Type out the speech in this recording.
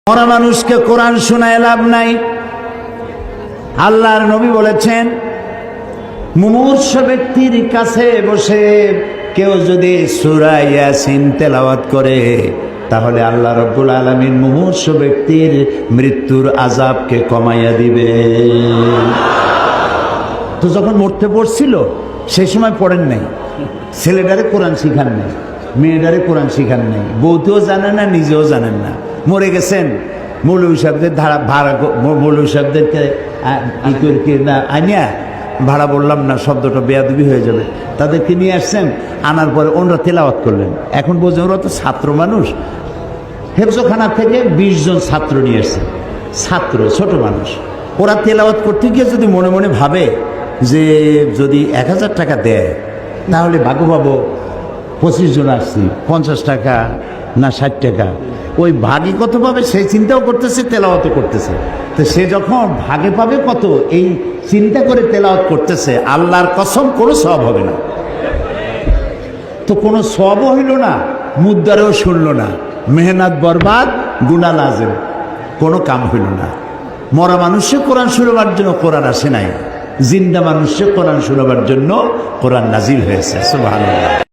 মরা মানুষকে কোরআন শোনায় লাভ নাই। আল্লাহর নবী বলেছেন, মুমূর্ষ ব্যক্তির কাছে বসে কেউ যদি সূরা ইয়াসিন তেলাওয়াত করে তাহলে আল্লাহ রাব্বুল আলামিন মুমূর্ষ ব্যক্তির মৃত্যুর আযাবকে কমাইয়া দিবে। তো যখন মরতে পড়ছিল সেই সময় পড়েন নাই, ছেলেটারে কোরআন শিখান নাই, মেয়েটারে কোরআন শিখান নাই, বউতেও জানেন না, নিজেও জানেন না, মরে গেছেন। মৌলভী সাহেবদের মৌলভী সাহেবদেরকে আনিয়া ভাড়া বললাম না, শব্দটা বেয়াদবি হয়ে যাবে, তাদেরকে নিয়ে আসছেন, আনার পরে ওনারা তেলাওয়াত করলেন। এখন বোঝে ওরা তো ছাত্র মানুষ, হেফজখানা থেকে 20 জন ছাত্র নিয়ে আসছেন, ছাত্র ছোট মানুষ। ওরা তেলাওয়াত করতে গিয়ে যদি মনে মনে ভাবে যে যদি 1000 টাকা দেয় তাহলে ভাগো পাবো, 25 জন আসছি, 50 টাকা না 60 টাকা, ওই ভাগে কত পাবে সেই চিন্তাও করতেছে, তেলাওয়াতও করতেছে। তো সে যখন ভাগে পাবে কত এই চিন্তা করে তেলাওয়াত করতেছে, আল্লাহর কসম কোনো সওয়াব হবে না। তো কোনো সওয়াবও হইল না, মুদ্দারেও শুনল না, মেহনত বরবাদ, গুনাহ লাজেম, কোনো কাম হইল না। মরা মানুষে কোরআন শুনবার জন্য কোরআন আসে নাই, জিন্দা মানুষে কোরআন শুনবার জন্য কোরআন নাজিল হয়েছে। সুবহানাল্লাহ।